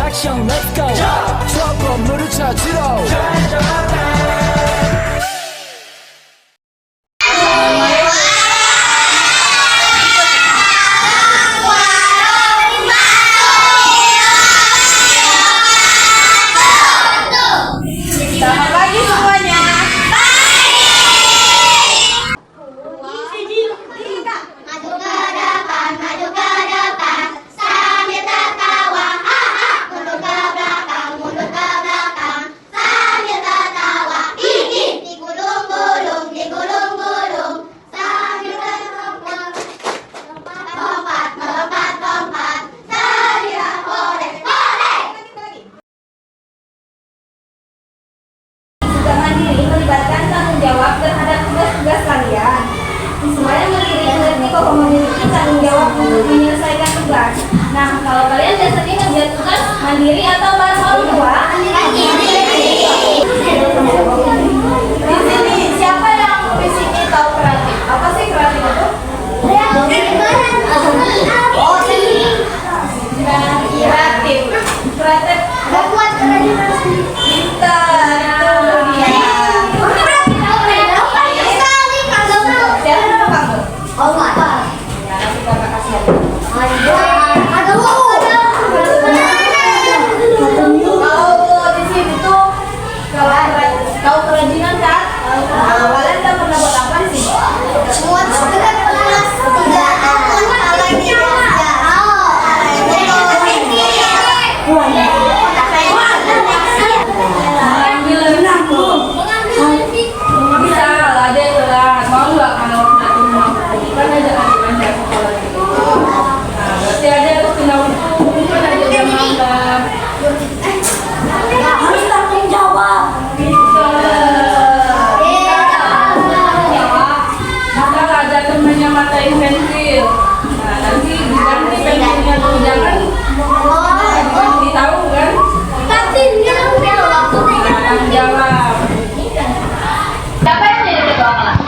action let's go 저 건물을 찾으러 Selamat pagi semuanya. Maju ke depan, sambil tertawa. Mundur ke belakang, sambil tertawa. Digulung-gulung, sambil terlompat. Lompat, sambil oleh. Sudah mandiri melibatkan tanggung jawab terhadap tugas-tugas kalian. Semuanya mengerti bahwa memiliki tanggung jawab untuk menyelesaikan tugas. Nah, kalau kalian biasanya ngerjain tugas mandiri atau bareng orang tua? Di sini siapa yang di sini tahu kreatif? Apa sih kreatif itu? Kreatif. Buat kerajinan Pintar. Itu dia. Siapa nama kamu? Ya, nanti kakak kasih hadiah. Kalau di sini tuh kau kerajinan kan? Kalian udah pernah buat apa sih? Bisa lah, ada lah. Mau nggak kalau kan ada ajaran dari sekolah gitu. Nah, berarti ada tuh kenal itu kan ada jam malam. Harus tanggung jawab. Kita ada temannya matain pensil. Nah, nanti diganti pensilnya tuh jangan diganti, tahu kan? Tanggung jawab. Siapa yang jadi ketua kelas?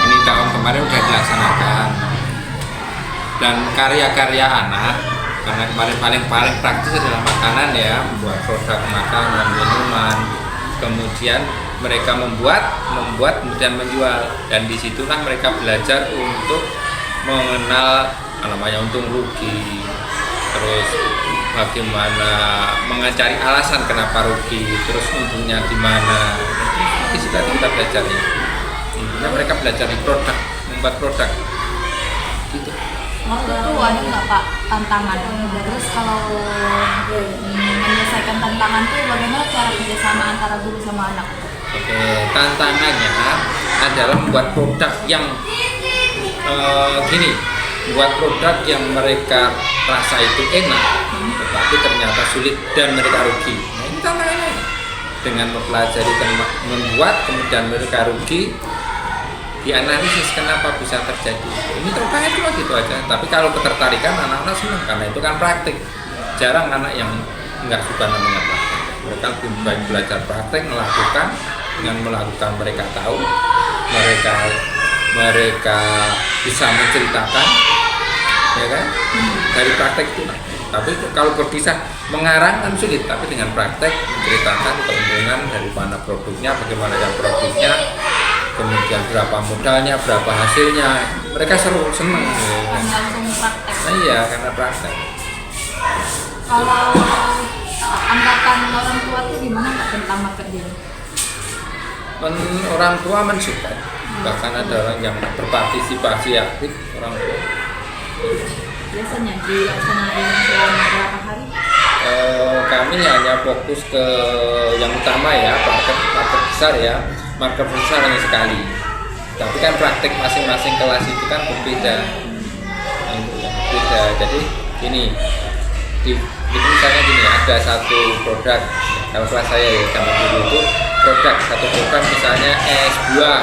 Ini tahun kemarin sudah dilaksanakan, dan karya-karya anak karena kemarin paling praktis adalah makanan ya, membuat produk makanan, minuman, kemudian mereka membuat kemudian menjual, dan disitulah mereka belajar untuk mengenal namanya untung rugi, terus bagaimana mencari alasan kenapa rugi, terus untungnya di mana. Di situ kita belajarnya. Intinya mereka belajar di produk, membuat produk. Gitu. Waktu itu ada nggak Pak tantangan? Terus kalau menyelesaikan tantangan itu bagaimana cara kerjasama antara guru sama anak? Oke, tantangannya adalah membuat produk yang buat produk yang mereka rasa itu enak, tetapi ternyata sulit dan mereka rugi. Nah, ini tantangannya. Dengan mempelajari dan membuat kemudian mereka rugi, dianalisis kenapa bisa terjadi. Ini contohnya cuma gitu aja. Tapi kalau ketertarikan anak-anak senang karena itu kan praktik. Jarang anak yang nggak suka namanya praktik. Mereka lebih baik belajar praktik, melakukan. Dengan melakukan mereka tahu, mereka bisa menceritakan, ya kan? Dari praktek itu. Tapi kalau bisa mengarang kan sulit, tapi dengan praktek menceritakan keuntungan dari mana produknya, bagaimana yang produknya, kemudian berapa modalnya, berapa hasilnya, mereka seneng. Langsung praktek. Nah, iya, karena praktek. Kalau angkatan orang tua tuh gimana Pak tentang pekerjaan? Orang tua mensupport, bahkan ada orang yang berpartisipasi aktif orang tua. Biasanya dilaksanain selama berapa hari? Kami hanya fokus ke yang utama ya, market besar ya, market besar hanya sekali. Tapi kan praktik masing-masing kelas itu kan berbeda. Nah, itu yang berbeda. Jadi gini, di misalnya gini, ada satu produk, kalau kelas saya ya zaman dulu itu produk, satu produk misalnya es buah,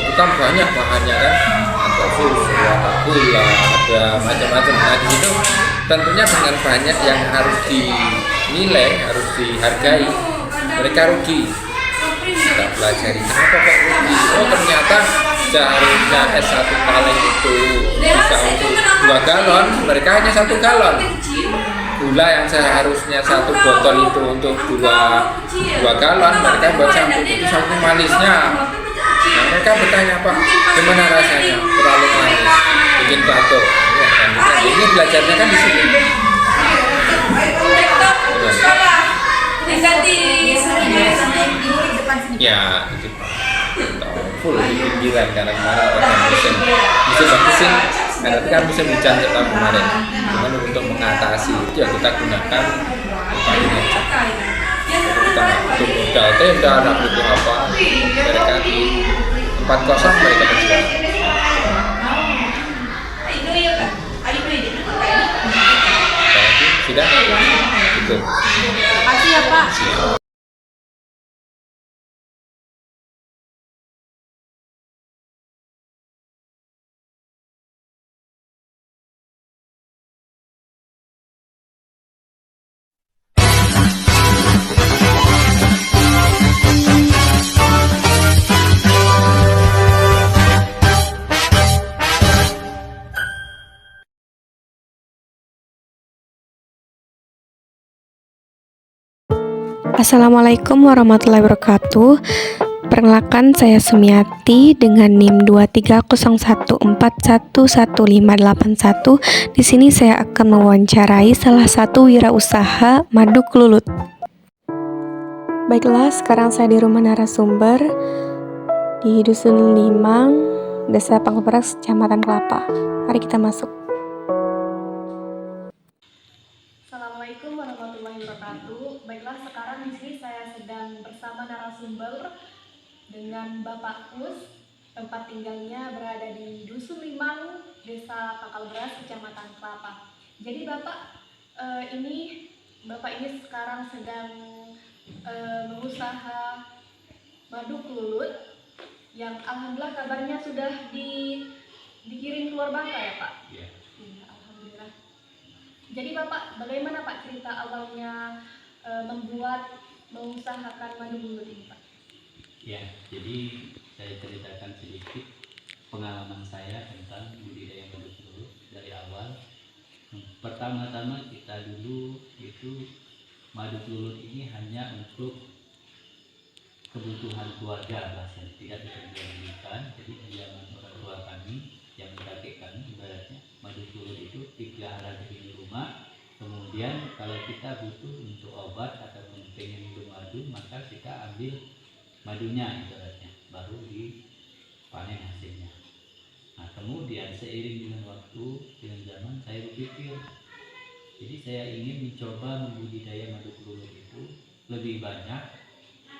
itu kan banyak bahannya kan, ada susu, ada gula, ada macam-macam. Nah di situ tentunya dengan banyak yang harus dinilai, harus dihargai, mereka rugi. Kita pelajari kenapa kok rugi? Oh ternyata seharusnya es satu kaleng itu bisa untuk 2 galon, mereka hanya 1 galon. Gula yang seharusnya 1 botol itu untuk 2 galon, mereka buat campur itu saking manisnya. Nah mereka bertanya, Pak, gimana rasanya? Terlalu manis, bikin batuk. Ya, kan, ini belajarnya kan di sini. Ya, itu full di pinggiran karena kemarin ada musim bagusin, karena itu kan musim hujan tahun kemarin. Cuman untuk mengatasi itu ya kita gunakan upaya kita butuh modal tenda, ada butuh apa, mereka di tempat kosong mereka berjualan. Sudah? Cukup. Makasih ya Pak. Siap. Assalamualaikum warahmatullahi wabarakatuh. Perkenalkan, saya Sumiati dengan NIM 2301411581. Di sini saya akan mewawancarai salah satu wirausaha madu kelulut. Baiklah, sekarang saya di rumah narasumber di Dusun Limang, Desa Pangkeberas, Kecamatan Kelapa. Mari kita masuk. Assalamualaikum warahmatullahi wabarakatuh. Baiklah, sekarang di sini saya sedang bersama narasumber dengan Bapak Kus. Tempat tinggalnya berada di Dusun Limang, Desa Pangkal Beras, Kecamatan Kelapa. Jadi Bapak ini sekarang sedang mengusaha madu kelulut yang alhamdulillah kabarnya sudah dikirim keluar Bangka ya Pak? Iya. Alhamdulillah. Jadi Bapak, bagaimana Pak cerita awalnya mengusahakan madu kelulut ini Pak? Ya, jadi saya ceritakan sedikit pengalaman saya tentang budidaya madu kelulut dari awal. Pertama-tama kita dulu itu madu kelulut ini hanya untuk kebutuhan keluarga bahasanya, tidak diperjualbelikan. Jadi zaman orang tua kami yang kakek kami ibaratnya madu kelulut itu dipelihara di rumah. Kemudian kalau kita butuh untuk obat ataupun pengen minum madu, maka kita ambil madunya ibaratnya, baru dipanen hasilnya. Nah kemudian seiring dengan waktu, dengan zaman, saya berpikir, jadi saya ingin mencoba membudidaya madu kelulut itu lebih banyak,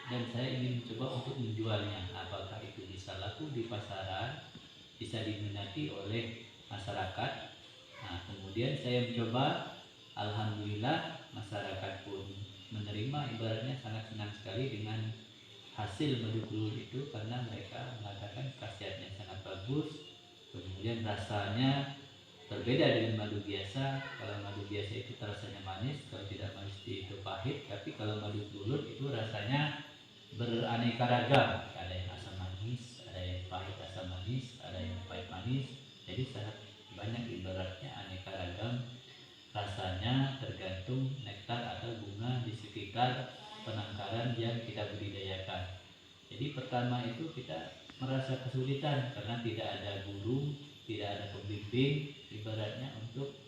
dan saya ingin mencoba untuk menjualnya. Apakah itu bisa laku di pasaran, bisa diminati oleh masyarakat. Nah kemudian saya mencoba, alhamdulillah masyarakat pun menerima, ibaratnya sangat senang sekali dengan hasil madu kelulut itu, karena mereka mengatakan khasiatnya sangat bagus, kemudian rasanya berbeda dengan madu biasa. Kalau madu biasa itu rasanya manis, kalau tidak manis itu pahit, tapi kalau madu kelulut itu rasanya beraneka ragam, ada yang asam manis, ada yang pahit asam manis, ada yang pahit manis. Jadi sangat banyak, ibaratnya aneka ragam rasanya, tergantung nektar atau bunga di sekitar penangkaran yang kita budidayakan. Jadi pertama itu kita merasa kesulitan karena tidak ada guru, tidak ada pembimbing ibaratnya untuk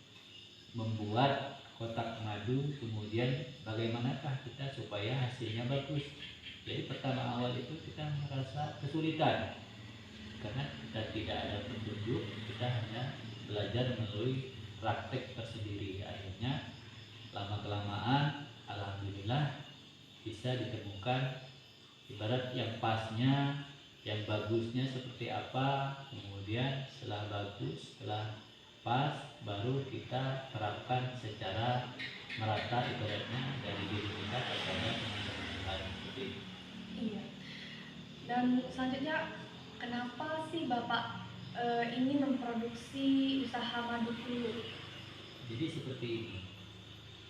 membuat kotak madu, kemudian bagaimanakah kita supaya hasilnya bagus. Jadi pertama awal itu kita merasa kesulitan karena kita tidak ada petunjuk, kita hanya belajar melalui praktek tersendiri. Akhirnya lama kelamaan alhamdulillah bisa ditemukan ibarat yang pasnya, yang bagusnya seperti apa, kemudian setelah bagus, setelah pas, baru kita terapkan secara merata ibaratnya dari diri kita kepada teman-teman yang lain seperti itu. Iya. Dan selanjutnya, kenapa sih Bapak ingin memproduksi usaha madu telur? Jadi seperti ini,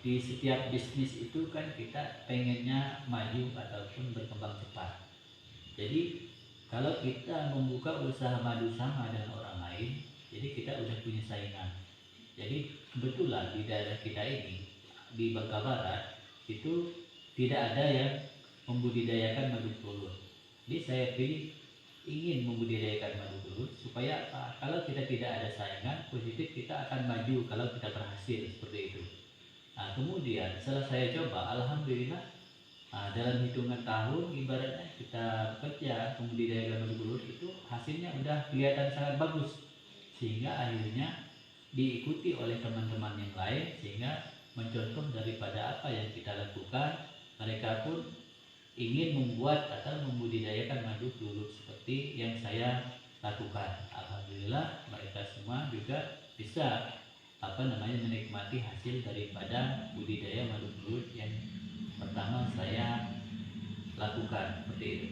di setiap bisnis itu kan kita pengennya maju ataupun berkembang cepat. Jadi kalau kita membuka usaha madu sama dengan orang lain, jadi kita udah punya saingan. Jadi kebetulan di daerah kita ini, di Bangka Barat, itu tidak ada yang membudidayakan madu telur. Jadi saya pilih ingin membudidayakan madu telur supaya apa? Kalau kita tidak ada saingan, positif kita akan maju kalau kita berhasil seperti itu. Nah, kemudian setelah saya coba, alhamdulillah dalam hitungan tahun ibaratnya kita kerja membudidayakan madu telur itu hasilnya udah kelihatan sangat bagus, sehingga akhirnya diikuti oleh teman-teman yang lain, sehingga mencontoh daripada apa yang kita lakukan, mereka pun ingin membuat atau membudidayakan madu telur seperti yang saya lakukan. Alhamdulillah mereka semua juga bisa menikmati hasil daripada budidaya madu telur yang pertama saya lakukan seperti itu.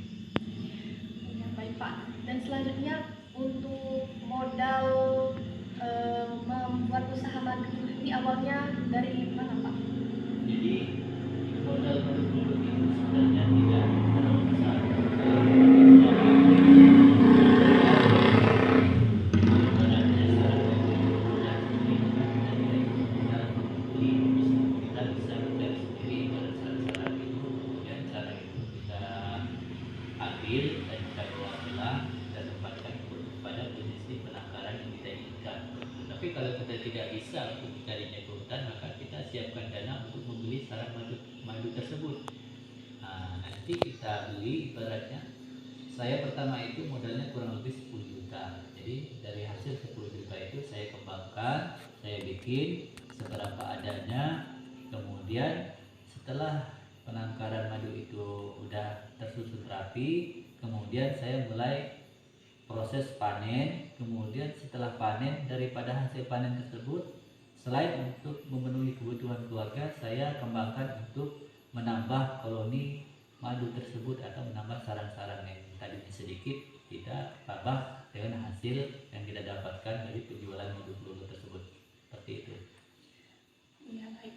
Ya, baik Pak. Dan selanjutnya untuk modal membuat usaha madu telur ini awalnya dari mana Pak? Jadi modal madu telur itu sebenarnya tidak terlalu besar. Dan kita bawa pulang dan tempatkan kepada posisi penangkaran yang kita inginkan. Tapi kalau kita tidak bisa untuk mencarinya ke hutan, maka kita siapkan dana untuk membeli sarang madu tersebut. Nah, nanti kita beli ibaratnya, saya pertama itu modalnya kurang lebih 10 juta. Jadi dari hasil 10 juta itu saya kembangkan, saya bikin seberapa adanya. Kemudian setelah penangkaran madu itu udah tersusun rapi, kemudian saya mulai proses panen. Kemudian setelah panen, daripada hasil panen tersebut, selain untuk memenuhi kebutuhan keluarga, saya kembangkan untuk menambah koloni madu tersebut atau menambah sarang-sarang yang tadinya sedikit, kita tambah dengan hasil yang kita dapatkan dari penjualan madu telur tersebut. Seperti itu. Iya, baik.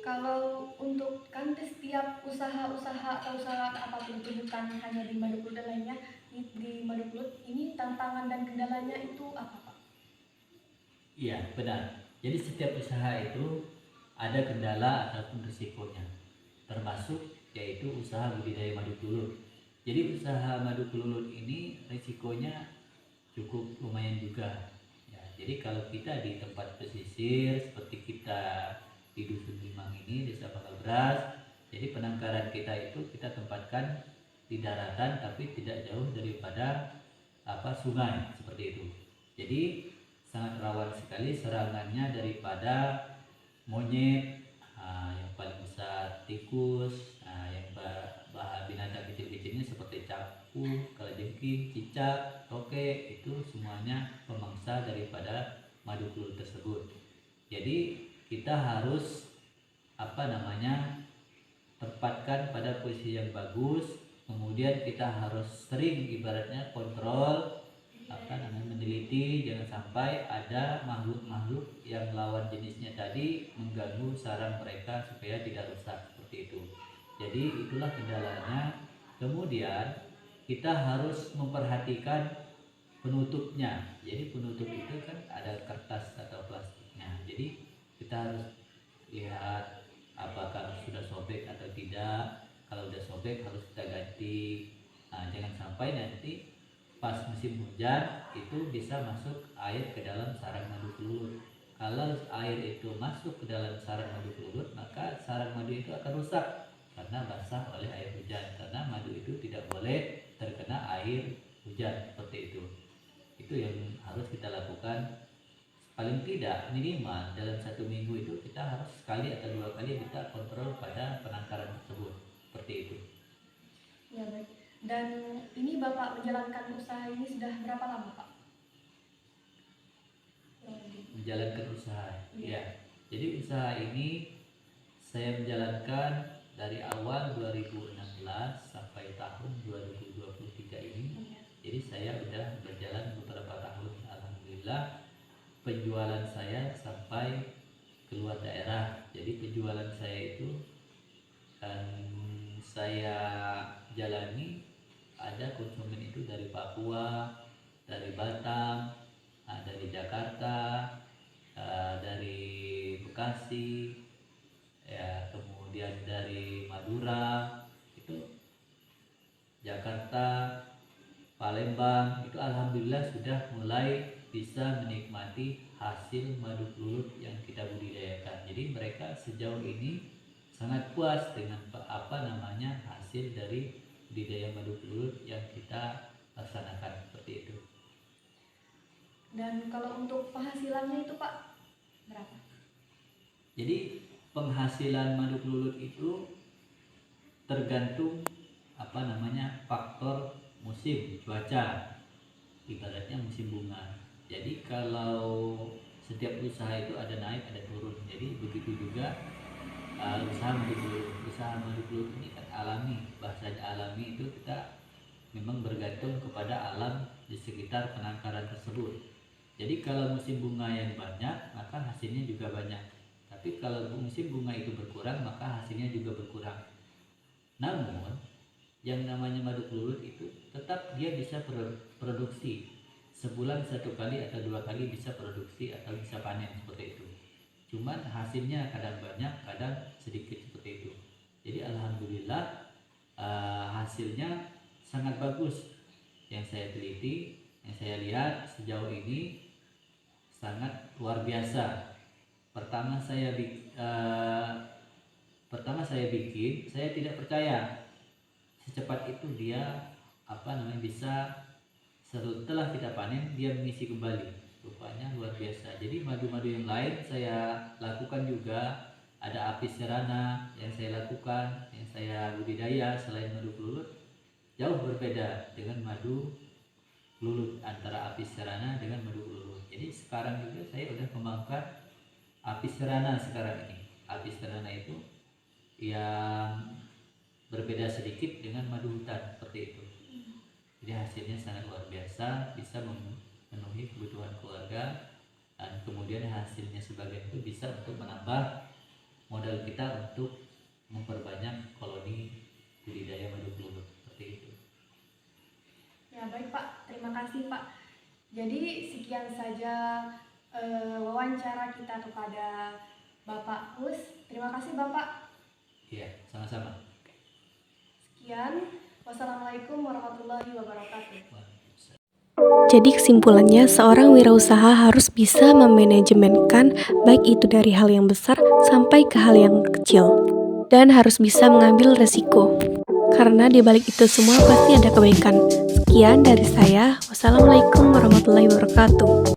Kalau untuk kan setiap usaha-usaha atau usaha apapun itu bukan hanya di madu telur dan lainnya, di madu telur ini tantangan dan kendalanya itu apa Pak? Iya, benar. Jadi setiap usaha itu ada kendala ataupun risikonya, termasuk yaitu usaha budidaya madu telur. Jadi usaha madu telur ini risikonya cukup lumayan juga. Ya, jadi kalau kita di tempat pesisir seperti kita di Dusun Limang ini, Desa Pangkalberas, jadi penangkaran kita itu kita tempatkan di daratan tapi tidak jauh daripada sungai seperti itu. Jadi sangat rawan sekali serangannya daripada monyet, yang paling besar tikus, yang binatang kecil-kecilnya seperti capung, kalajengking, cicak, toke, itu semuanya pemangsa daripada madu telur tersebut. Jadi kita harus tempatkan pada posisi yang bagus. Kemudian kita harus sering ibaratnya kontrol, meneliti, jangan sampai ada makhluk-makhluk yang lawan jenisnya tadi mengganggu sarang mereka supaya tidak rusak seperti itu. Jadi itulah kendalanya. Kemudian kita harus memperhatikan penutupnya. Jadi penutup itu kan ada kertas atau plastiknya. Jadi kita harus lihat apakah sudah sobek atau tidak. Kalau sudah sobek harus kita ganti. Jangan sampai nanti pas musim hujan itu bisa masuk air ke dalam sarang madu kelulut. Kalau air itu masuk ke dalam sarang madu kelulut, maka sarang madu itu akan rusak karena basah oleh air hujan. Karena madu itu tidak boleh terkena air hujan seperti itu. Itu yang harus kita lakukan. Paling tidak minimal dalam 1 minggu itu kita harus sekali atau 2 kali kita kontrol pada penangkaran tersebut. Seperti itu. Ya baik. Dan ini Bapak menjalankan usaha ini sudah berapa lama Pak? Menjalankan usaha. Ya. Jadi usaha ini saya menjalankan dari awal 2016 sampai tahun 2023 ini. Jadi saya sudah berjalan beberapa tahun. Alhamdulillah penjualan saya sampai keluar daerah. Jadi penjualan saya itu saya jalani, ada konsumen itu dari Papua, dari Batam, dari Jakarta, dari Bekasi, ya, kemudian dari Madura, itu Jakarta, Palembang, itu alhamdulillah sudah mulai bisa menikmati hasil madu kelulut yang kita budidayakan. Jadi mereka sejauh ini sangat puas dengan hasil dari budidaya madu kelulut yang kita laksanakan seperti itu. Dan kalau untuk penghasilannya itu Pak berapa? Jadi penghasilan madu kelulut itu tergantung faktor musim cuaca, ibaratnya musim bunga. Jadi kalau setiap usaha itu ada naik ada turun, jadi begitu juga usaha madu kelulut ini kan alami, bahasanya alami itu kita memang bergantung kepada alam di sekitar penangkaran tersebut. Jadi kalau musim bunga yang banyak maka hasilnya juga banyak, tapi kalau musim bunga itu berkurang maka hasilnya juga berkurang. Namun yang namanya madu kelulut itu tetap dia bisa produksi sebulan 1 kali atau 2 kali, bisa produksi atau bisa panen seperti itu. Cuman hasilnya kadang banyak kadang sedikit seperti itu. Jadi alhamdulillah hasilnya sangat bagus. Yang saya teliti, yang saya lihat sejauh ini sangat luar biasa. Pertama saya bikin, saya tidak percaya secepat itu dia bisa setelah kita panen dia mengisi kembali. Rupanya luar biasa. Jadi madu-madu yang lain saya lakukan juga, ada apis cerana yang saya lakukan, yang saya budidaya selain madu kelulut, jauh berbeda dengan madu kelulut, antara apis cerana dengan madu kelulut. Jadi sekarang juga saya udah kembangkan apis cerana sekarang ini. Apis cerana itu yang berbeda sedikit dengan madu hutan seperti itu. Jadi hasilnya sangat luar biasa, bisa memenuhi kebutuhan keluarga, dan kemudian hasilnya sebagian itu bisa untuk menambah modal kita untuk memperbanyak koloni budidaya madu kelulut seperti itu. Ya baik Pak, terima kasih Pak. Jadi sekian saja wawancara kita kepada Bapak Kus. Terima kasih Bapak. Iya, sama-sama. Sekian. Wassalamualaikum warahmatullahi wabarakatuh. Jadi kesimpulannya, seorang wirausaha harus bisa memanajemenkan baik itu dari hal yang besar sampai ke hal yang kecil. Dan harus bisa mengambil resiko. Karena di balik itu semua pasti ada kebaikan. Sekian dari saya. Wassalamualaikum warahmatullahi wabarakatuh.